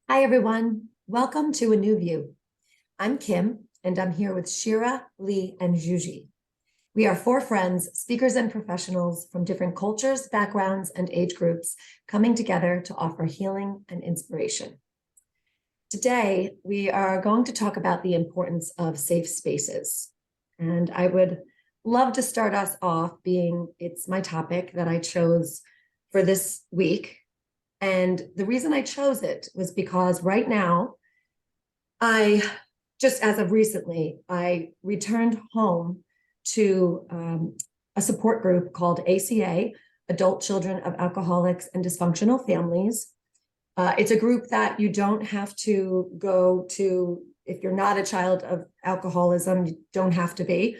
Hi, everyone. Welcome to A New View. I'm Kim, and I'm here with Shira, Lee, and Juji. We are four friends, speakers, and professionals from different cultures, backgrounds, and age groups coming together to offer healing and inspiration. Today, we are going to talk about the importance of safe spaces. And I would love to start us off being it's my topic that I chose for this week. And the reason I chose it was because right now, just as of recently, I returned home to a support group called ACA, Adult Children of Alcoholics and Dysfunctional Families. It's a group that you don't have to go to if you're not a child of alcoholism, you don't have to be.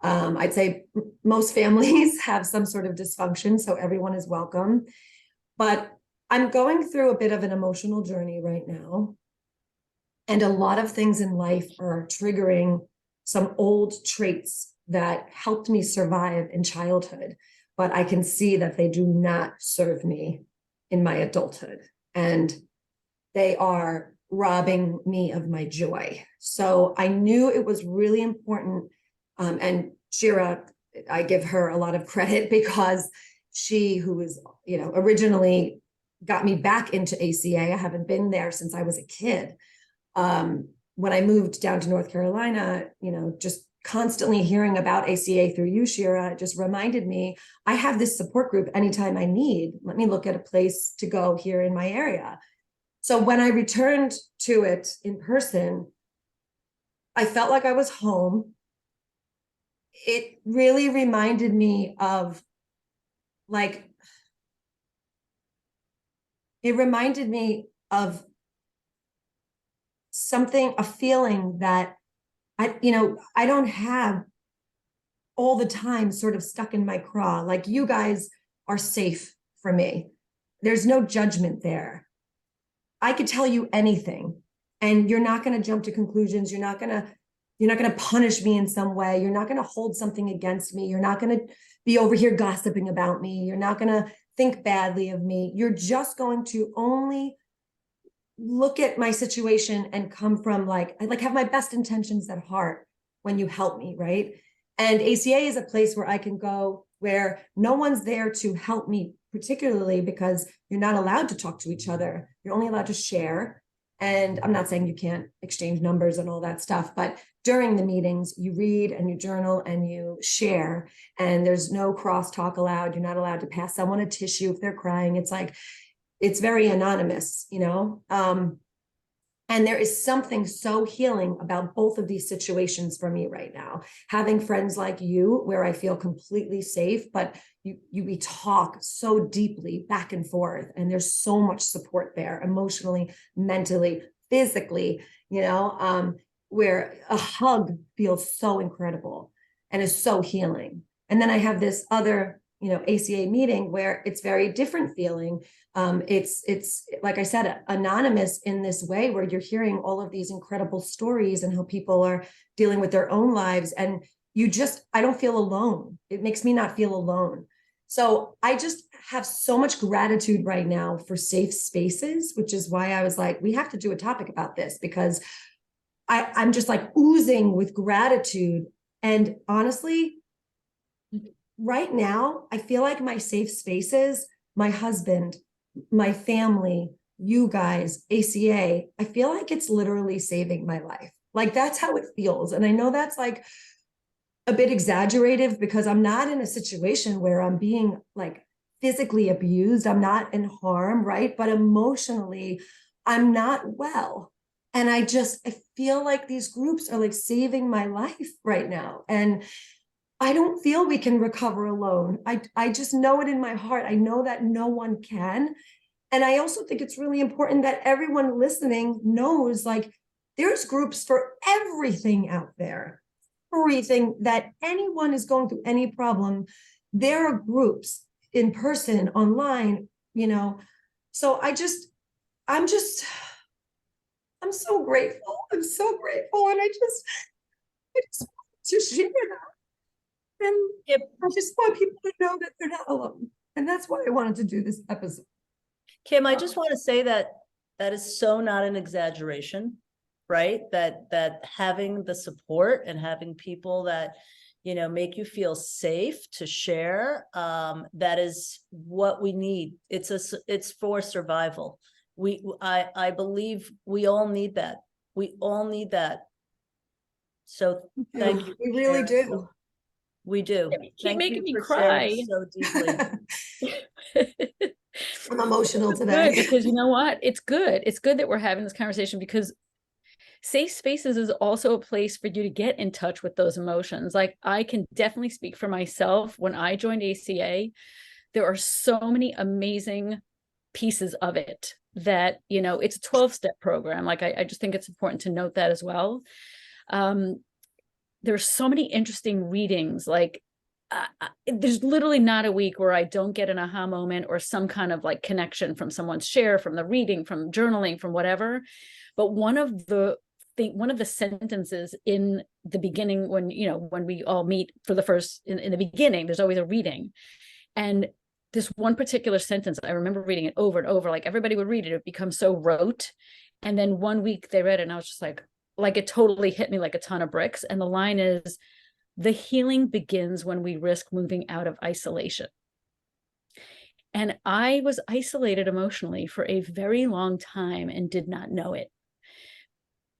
I'd say most families have some sort of dysfunction, so everyone is welcome. But I'm going through a bit of an emotional journey right now. And a lot of things in life are triggering some old traits that helped me survive in childhood. But I can see that they do not serve me in my adulthood. And they are robbing me of my joy. So I knew it was really important. And Shira, I give her a lot of credit because she, who was, originally got me back into ACA. I haven't been there since I was a kid. When I moved down to North Carolina, just constantly hearing about ACA through you, Shira, just reminded me, I have this support group anytime I need. Let me look at a place to go here in my area. So when I returned to it in person, I felt like I was home. It really reminded me of something, a feeling that I don't have all the time sort of stuck in my craw. Like, you guys are safe for me. There's no judgment there. I could tell you anything and you're not going to jump to conclusions. You're not going to punish me in some way. You're not going to hold something against me. You're not going to be over here gossiping about me. You're not going to think badly of me. You're just going to only look at my situation and come from I have my best intentions at heart when you help me, right? And ACA is a place where I can go where no one's there to help me, particularly because you're not allowed to talk to each other. You're only allowed to share. And I'm not saying you can't exchange numbers and all that stuff, but during the meetings, you read and you journal and you share, and there's no crosstalk allowed. You're not allowed to pass someone a tissue if they're crying. It's very anonymous, and there is something so healing about both of these situations for me right now. Having friends like you, where I feel completely safe, but we talk so deeply back and forth, and there's so much support there, emotionally, mentally, physically, where a hug feels so incredible and is so healing. And then I have this other ACA meeting where it's very different feeling. It's like I said, anonymous in this way, where you're hearing all of these incredible stories and how people are dealing with their own lives. And I don't feel alone. It makes me not feel alone. So I just have so much gratitude right now for safe spaces, which is why I was like, we have to do a topic about this, because I'm just oozing with gratitude. And honestly, right now, I feel like my safe spaces, my husband, my family, you guys, ACA, I feel like it's literally saving my life. That's how it feels. And I know that's a bit exaggerative, because I'm not in a situation where I'm being physically abused. I'm not in harm, right? But emotionally, I'm not well. And I feel like these groups are saving my life right now. And I don't feel we can recover alone. I just know it in my heart. I know that no one can. And I also think it's really important that everyone listening knows there's groups for everything out there. Everything that anyone is going through, any problem, there are groups in person, online, So I'm so grateful. I'm so grateful. And I just want to share that. And I just want people to know that they're not alone. And that's why I wanted to do this episode. Kim, I just want to say that That is so not an exaggeration, right? That having the support and having people that, you know, make you feel safe to share, that is what we need. It's for survival. I believe we all need that. We all need that. So thank you. We really sharing. do. We do. Keep Thank making you me for sharing cry. so deeply. I'm emotional Good, today. because you know what? It's good. It's good that we're having this conversation, because safe spaces is also a place for you to get in touch with those emotions. Like, I can definitely speak for myself. When I joined ACA, there are so many amazing pieces of it that, you know, it's a 12-step program. Like, I just think it's important to note that as well. There's so many interesting readings. Like, there's literally not a week where I don't get an aha moment or some kind of like connection from someone's share, from the reading, from journaling, from whatever. But one of the sentences in the beginning, when, you know, when we all meet for the first, in the beginning, there's always a reading. And this one particular sentence, I remember reading it over and over, like everybody would read it, it becomes so rote. And then one week they read it and I was just like it totally hit me like a ton of bricks. And the line is, the healing begins when we risk moving out of isolation. And I was isolated emotionally for a very long time and did not know it.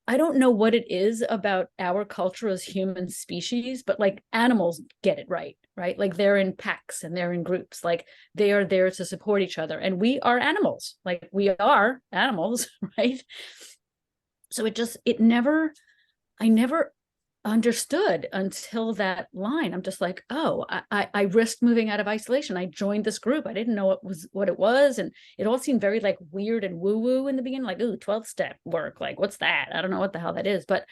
I don't know what it is about our culture as human species, but like animals get it right, right? Like, they're in packs and they're in groups, like they are there to support each other. And we are animals, like we are animals, right? So I never understood until that line. I'm just like, oh, I risked moving out of isolation. I joined this group. I didn't know what it was. And it all seemed very like weird and woo-woo in the beginning, like, ooh, 12-step work. Like, what's that? I don't know what the hell that is. But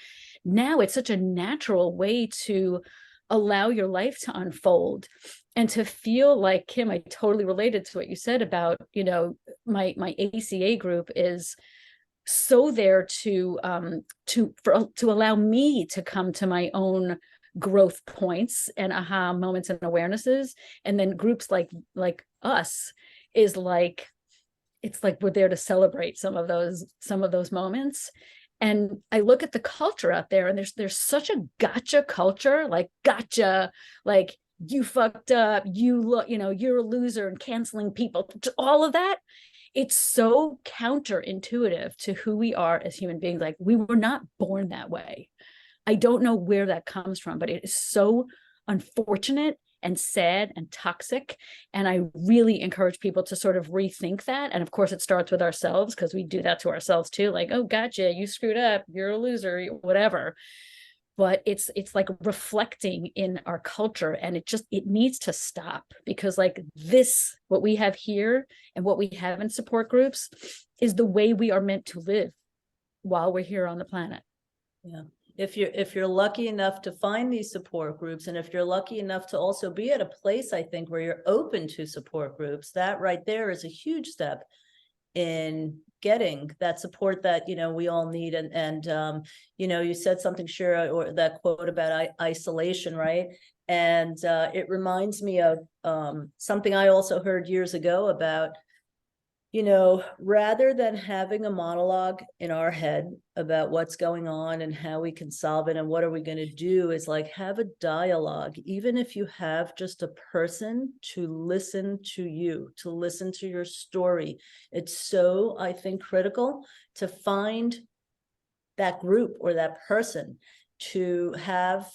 now it's such a natural way to allow your life to unfold and to feel like, Kim, I totally related to what you said about, you know, my ACA group is so there to allow me to come to my own growth points and aha moments and awarenesses. And then groups like us is like, it's like we're there to celebrate some of those moments. And I look at the culture out there, and there's such a gotcha culture, like gotcha, like you fucked up, you look, you know, you're a loser, and canceling people, all of that. It's so counterintuitive to who we are as human beings. Like, we were not born that way. I don't know where that comes from, but it is so unfortunate and sad and toxic. And I really encourage people to sort of rethink that. And of course, it starts with ourselves, because we do that to ourselves too. Like, oh, gotcha, you screwed up, you're a loser, whatever. But it's like reflecting in our culture, and it needs to stop, because like this, what we have here and what we have in support groups is the way we are meant to live while we're here on the planet. Yeah. If you're lucky enough to find these support groups, and if you're lucky enough to also be at a place, I think, where you're open to support groups, that right there is a huge step in getting that support that, you know, we all need. And you know, you said something, Shira, or that quote about isolation, right? And it reminds me of something I also heard years ago about, you know, rather than having a monologue in our head about what's going on and how we can solve it and what are we going to do, is like, have a dialogue, even if you have just a person to listen to you, to listen to your story. It's so, I think, critical to find that group or that person to have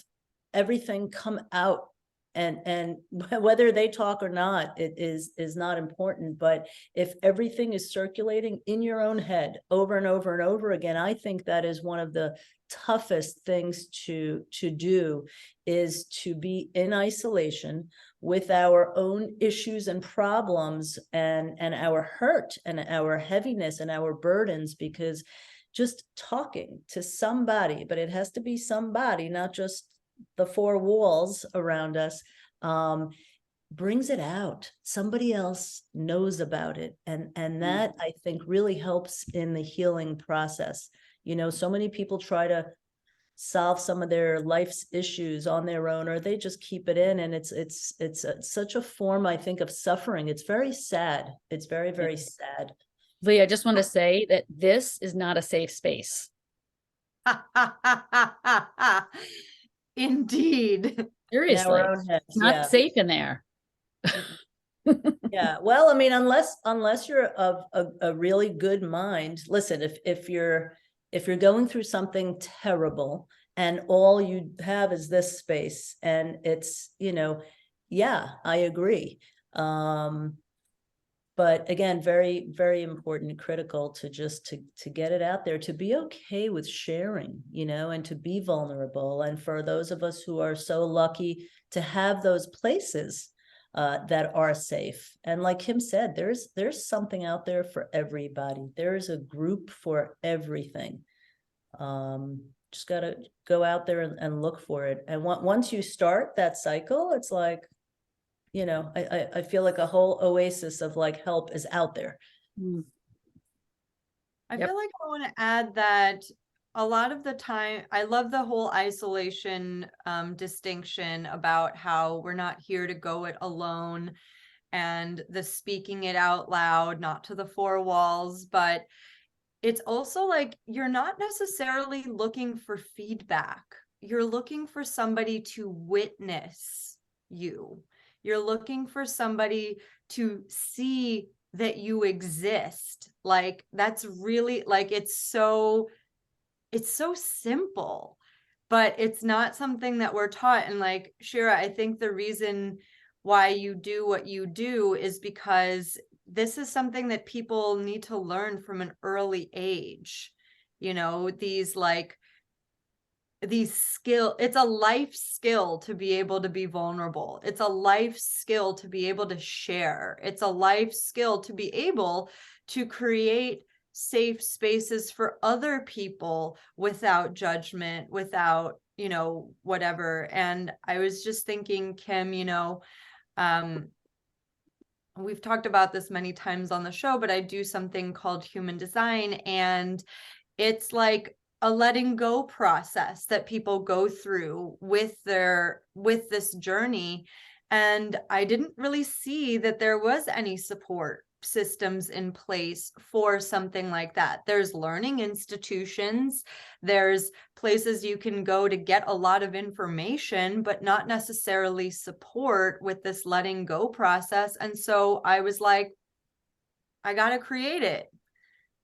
everything come out. And whether they talk or not, it is not important. But if everything is circulating in your own head over and over and over again, I think that is one of the toughest things to do, is to be in isolation with our own issues and problems and our hurt and our heaviness and our burdens. Because just talking to somebody, but it has to be somebody, not just the four walls around us, brings it out. Somebody else knows about it. And that, I think, really helps in the healing process. You know, so many people try to solve some of their life's issues on their own, or they just keep it in. And it's such a form, I think, of suffering. It's very sad. It's very, very sad. Lee, I just want to say that this is not a safe space. Indeed. In our Seriously, own heads, it's not yeah. safe in there. Yeah, well, I mean, unless you're of a really good mind, listen, if you're going through something terrible and all you have is this space and it's, yeah, I agree. But again, very, very important and critical to just to get it out there, to be okay with sharing, and to be vulnerable. And for those of us who are so lucky to have those places that are safe. And like Kim said, there's something out there for everybody. There is a group for everything. Just got to go out there and look for it. And once you start that cycle, it's like, I feel like a whole oasis of like help is out there. I Yep. feel like I want to add that a lot of the time, I love the whole isolation distinction about how we're not here to go it alone, and the speaking it out loud, not to the four walls, but it's also like you're not necessarily looking for feedback. You're looking for somebody to witness you. You're looking for somebody to see that you exist. Like, that's really, like, it's so simple, but it's not something that we're taught. And like, Shira, I think the reason why you do what you do is because this is something that people need to learn from an early age. These skill, it's a life skill to be able to be vulnerable. It's a life skill to be able to share. It's a life skill to be able to create safe spaces for other people without judgment, without, whatever. And I was just thinking, Kim, we've talked about this many times on the show, but I do something called human design, and it's like a letting go process that people go through with this journey. And I didn't really see that there was any support systems in place for something like that. There's learning institutions, there's places you can go to get a lot of information, but not necessarily support with this letting go process. And so I was like, I gotta create it.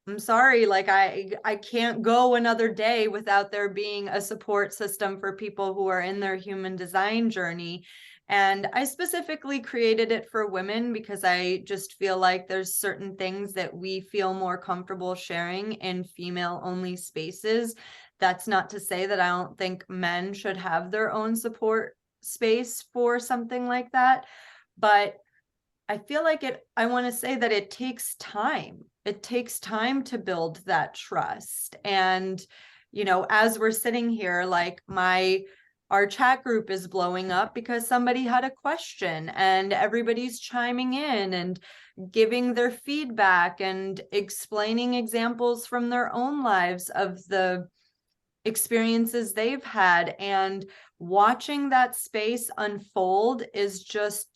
I'm sorry, like I can't go another day without there being a support system for people who are in their human design journey. And I specifically created it for women because I just feel like there's certain things that we feel more comfortable sharing in female only spaces. That's not to say that I don't think men should have their own support space for something like that, but I feel like I want to say that it takes time. It takes time to build that trust. And, as we're sitting here, like our chat group is blowing up because somebody had a question and everybody's chiming in and giving their feedback and explaining examples from their own lives of the experiences they've had. And watching that space unfold is just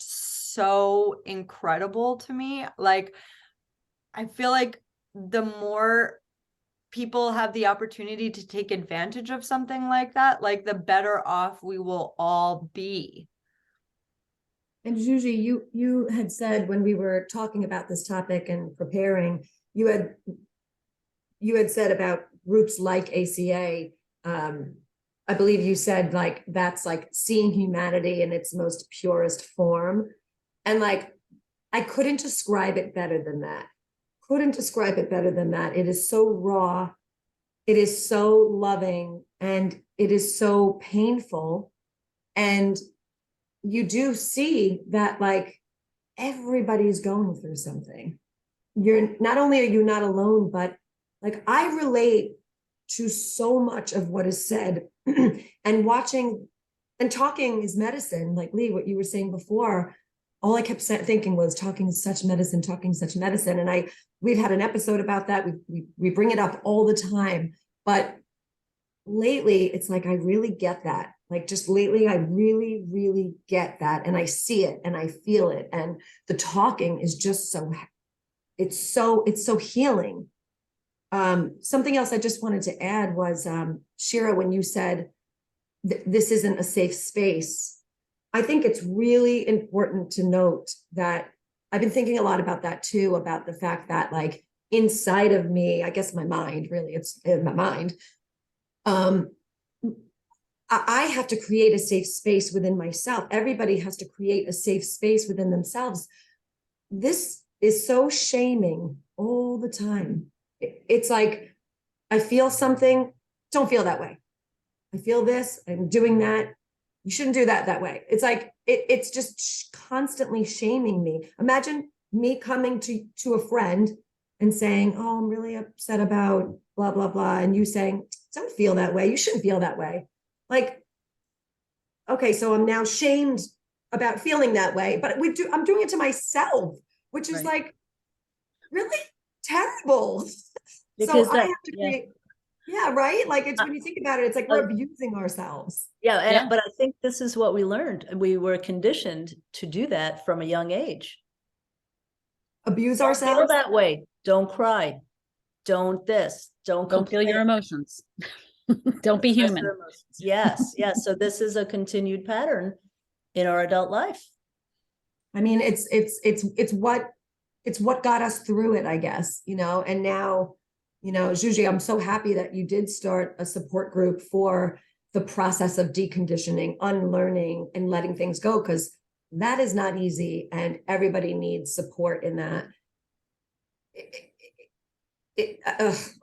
so incredible to me. Like, I feel like the more people have the opportunity to take advantage of something like that, like the better off we will all be. And Juji, you had said when we were talking about this topic and preparing, you had said about groups like ACA. I believe you said like that's like seeing humanity in its most purest form. And like I couldn't describe it better than that. It is so raw. It is so loving, and it is so painful. And you do see that like everybody's going through something. Not only are you not alone, but like I relate to so much of what is said and watching and talking is medicine. Like Lee, what you were saying before, all I kept thinking was talking is such medicine. And we've had an episode about that. We bring it up all the time, but lately it's like, I really get that. Like just lately, I really, really get that. And I see it and I feel it. And the talking is just so it's so healing. Something else I just wanted to add was, Shira, when you said this isn't a safe space, I think it's really important to note that I've been thinking a lot about that too, about the fact that like inside of me, I guess my mind, really, it's in my mind. I have to create a safe space within myself. Everybody has to create a safe space within themselves. This is so shaming all the time. It's like, I feel something, don't feel that way. I feel this, I'm doing that. You shouldn't do that way. It's like, it's just constantly shaming me. Imagine me coming to a friend and saying, oh, I'm really upset about blah, blah, blah. And you saying, don't feel that way. You shouldn't feel that way. Like, okay, so I'm now shamed about feeling that way, but I'm doing it to myself, which is like really terrible. Because so I have to create, yeah, right? Like it's when you think about it, it's like we're abusing ourselves. Yeah, but I think this is what we learned. We were conditioned to do that from a young age. Abuse Don't ourselves. feel that way. Don't cry. Don't this. Don't feel your complain. emotions. Don't be Express human. your emotions. Yes, yes. So this is a continued pattern in our adult life. I mean, it's what got us through it, I guess, and now, Juji, I'm so happy that you did start a support group for the process of deconditioning, unlearning, and letting things go, because that is not easy, and everybody needs support in that.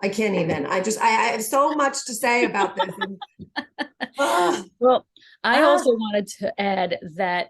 I can't even. I have so much to say about this. Well, I also wanted to add that,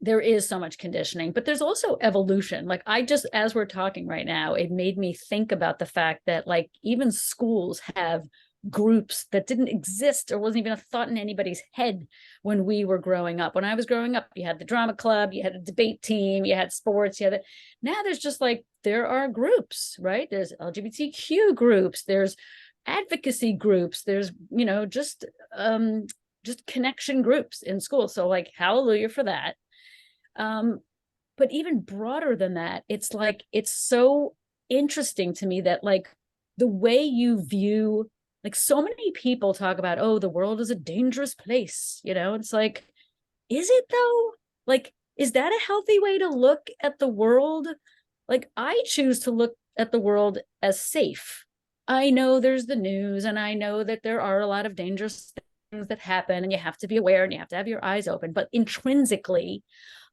there is so much conditioning, but there's also evolution. Like as we're talking right now, it made me think about the fact that like even schools have groups that didn't exist or wasn't even a thought in anybody's head when we were growing up. When I was growing up, you had the drama club, you had a debate team, you had sports, now there's just like, there are groups, right? There's LGBTQ groups, there's advocacy groups, there's, just connection groups in school. So like, hallelujah for that. But even broader than that, it's like, it's so interesting to me that like the way you view, like so many people talk about, oh, the world is a dangerous place. It's like, is it though? Like, is that a healthy way to look at the world? Like, I choose to look at the world as safe. I know there's the news, and I know that there are a lot of dangerous things that happen, and you have to be aware and you have to have your eyes open. But intrinsically,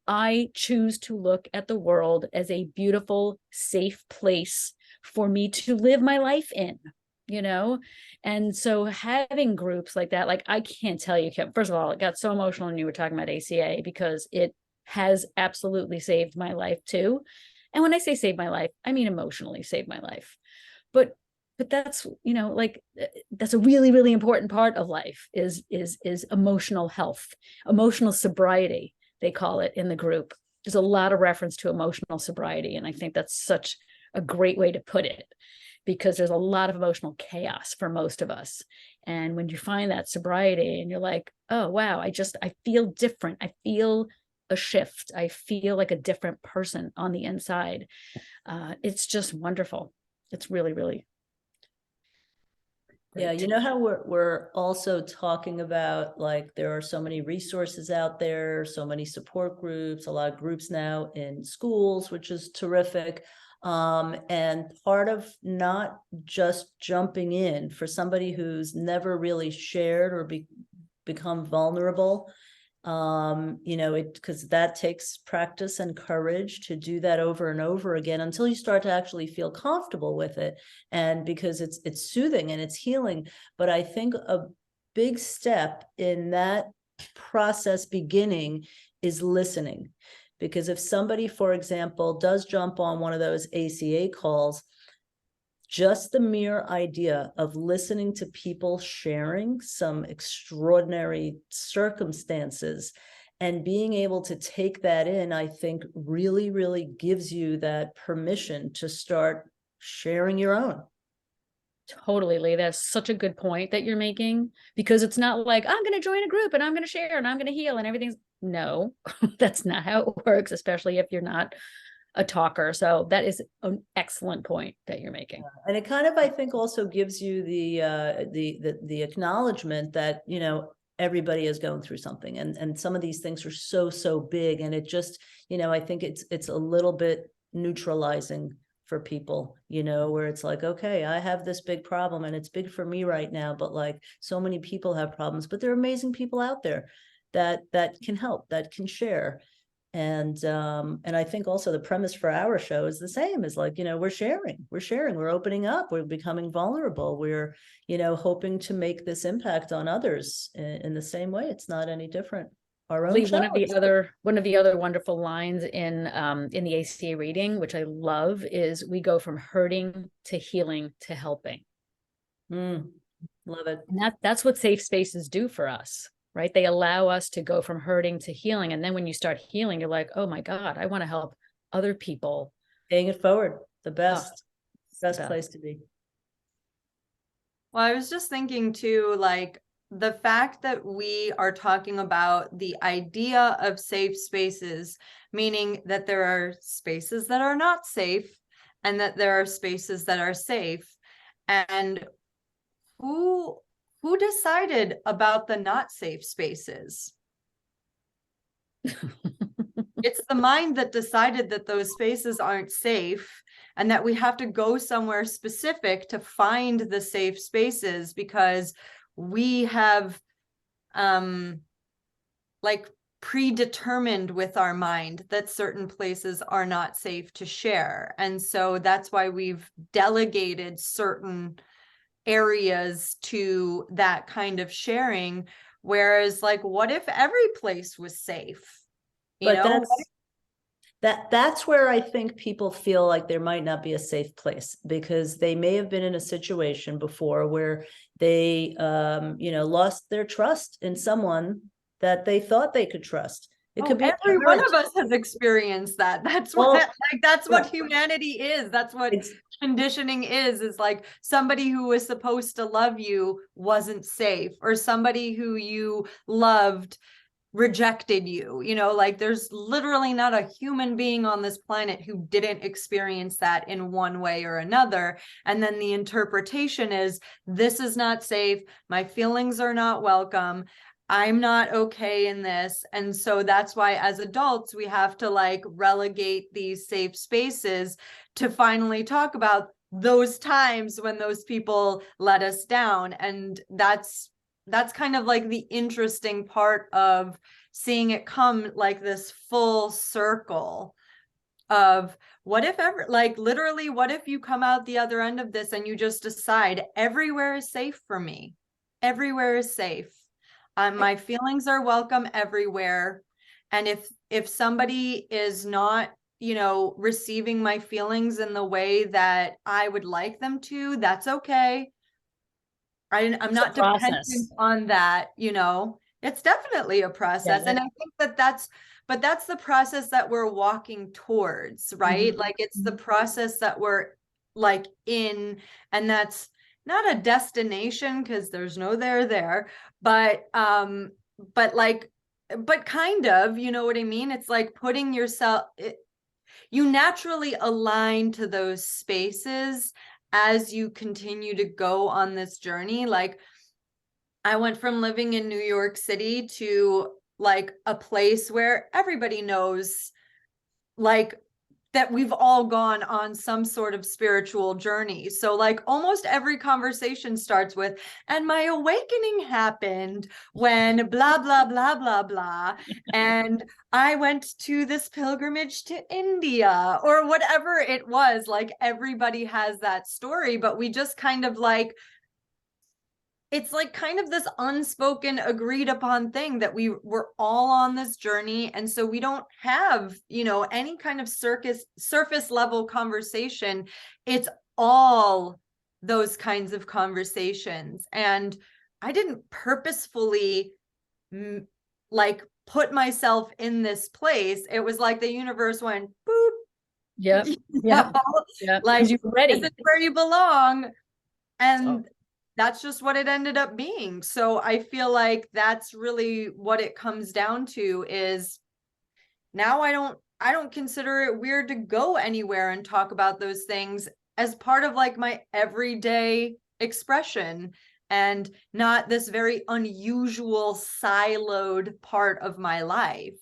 I choose to look at the world as a beautiful, safe place for me to live my life in. And so having groups like that, like I can't tell you, first of all, it got so emotional when you were talking about ACA, because it has absolutely saved my life too. And when I say save my life, I mean emotionally save my life. But that's, like that's a really, really important part of life is emotional health, emotional sobriety, they call it in the group. There's a lot of reference to emotional sobriety. And I think that's such a great way to put it, because there's a lot of emotional chaos for most of us. And when you find that sobriety and you're like, oh, wow, I feel different. I feel a shift. I feel like a different person on the inside. It's just wonderful. It's really, really great. Yeah, you know how we're also talking about like there are so many resources out there, so many support groups, a lot of groups now in schools, which is terrific. And part of not just jumping in for somebody who's never really shared or become vulnerable, because that takes practice and courage to do that over and over again until you start to actually feel comfortable with it, and because it's soothing and it's healing. But I think a big step in that process beginning is listening, because if somebody, for example, does jump on one of those ACA calls, just the mere idea of listening to people sharing some extraordinary circumstances and being able to take that in, I think really, really gives you that permission to start sharing your own. Totally, Lee. That's such a good point that you're making, because it's not like I'm going to join a group and I'm going to share and I'm going to heal and everything's no, that's not how it works, especially if you're not a talker. So that is an excellent point that you're making. And it kind of, I think, also gives you the acknowledgement that, you know, everybody is going through something, and some of these things are so big, and it just, you know, I think it's a little bit neutralizing for people, you know, where it's like, okay, I have this big problem and it's big for me right now, but like so many people have problems, but there are amazing people out there that can help, that can share. And I think also the premise for our show is the same, is like, you know, we're sharing, we're opening up, we're becoming vulnerable, we're, you know, hoping to make this impact on others in the same way. It's not any different. Our own show. One of the other wonderful lines in the ACA reading, which I love, is we go from hurting to healing to helping. Love it. And that's what safe spaces do for us, right? They allow us to go from hurting to healing. And then when you start healing, you're like, oh my God, I want to help other people. Paying it forward, the best place to be. Well, I was just thinking too, like, the fact that we are talking about the idea of safe spaces, meaning that there are spaces that are not safe and that there are spaces that are safe. And who decided about the not safe spaces? It's the mind that decided that those spaces aren't safe and that we have to go somewhere specific to find the safe spaces, because we have like predetermined with our mind that certain places are not safe to share. And so that's why we've delegated certain areas to that kind of sharing. Whereas, like, what if every place was safe? You know, that's where I think people feel like there might not be a safe place, because they may have been in a situation before where they, you know, lost their trust in someone that they thought they could trust. It could be every one of us has experienced that. That's what humanity is. That's what conditioning is like somebody who was supposed to love you wasn't safe, or somebody who you loved rejected you. You know, like, there's literally not a human being on this planet who didn't experience that in one way or another. And then the interpretation is, this is not safe, my feelings are not welcome, I'm not okay in this. And so that's why as adults we have to like relegate these safe spaces to finally talk about those times when those people let us down. And that's kind of like the interesting part of seeing it come like this full circle of, what if ever, like, literally, what if you come out the other end of this and you just decide everywhere is safe for me, everywhere is safe, my feelings are welcome everywhere. And if somebody is not, you know, receiving my feelings in the way that I would like them to, that's okay. I'm not dependent on that, you know. It's definitely a process. And I think that's the process that we're walking towards, right? Like, it's the process that we're like in, and that's not a destination because there's no there, but kind of, you know what I mean? It's like putting yourself, you naturally align to those spaces as you continue to go on this journey. Like, I went from living in New York City to like a place where everybody knows, like, that we've all gone on some sort of spiritual journey. So like almost every conversation starts with, and my awakening happened when blah, blah, blah, blah, blah. And I went to this pilgrimage to India, or whatever it was. Like, everybody has that story, but we just kind of like, it's like kind of this unspoken agreed upon thing that we're all on this journey. And so we don't have, you know, any kind of surface level conversation. It's all those kinds of conversations. And I didn't purposefully like put myself in this place. It was like the universe went boop. Yep. Like, you're ready. This is where you belong. And that's just what it ended up being. So I feel like that's really what it comes down to, is now I I don't consider it weird to go anywhere and talk about those things as part of like my everyday expression, and not this very unusual siloed part of my life.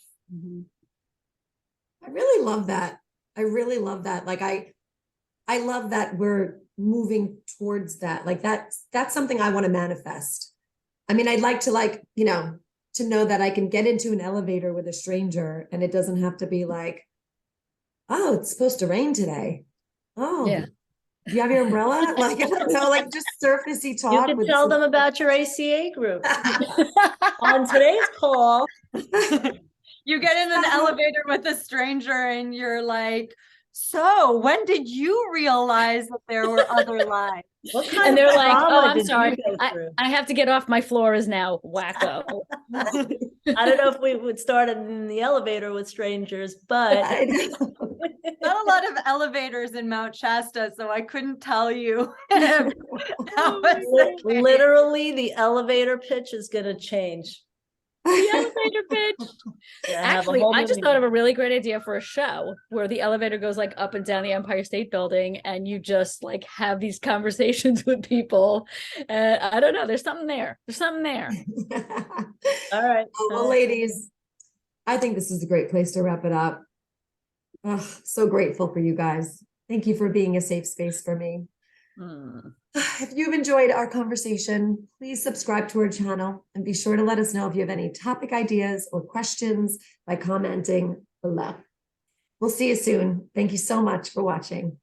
I really love that. I really love that. Like I love that we're moving towards that. Like that's something I want to manifest. I mean, I'd like to like, you know, to know that I can get into an elevator with a stranger and it doesn't have to be like, oh, it's supposed to rain today. Oh, Yeah. do you have your umbrella? Like, I don't know, like just surfacey You talk. can with tell some- them about your ACA group. On today's call, You get in an elevator with a stranger and you're like, so when did you realize that there were other lives? what kind And of they're like, trauma oh, I'm did you sorry. go through? I have to get off. My floor is now wacko. I don't know if we would start in the elevator with strangers, but I know. Not a lot of elevators in Mount Shasta, so I couldn't tell you. That was the case. literally the elevator pitch is going to change. The elevator pitch. Gonna have a Actually, whole I new just thought of meaning. a really great idea for a show where the elevator goes like up and down the Empire State Building and you just like have these conversations with people. I don't know. There's something there. There's something there. All right. Well, ladies, I think this is a great place to wrap it up. Ugh, so grateful for you guys. Thank you for being a safe space for me. If you've enjoyed our conversation, please subscribe to our channel and be sure to let us know if you have any topic ideas or questions by commenting below. We'll see you soon. Thank you so much for watching.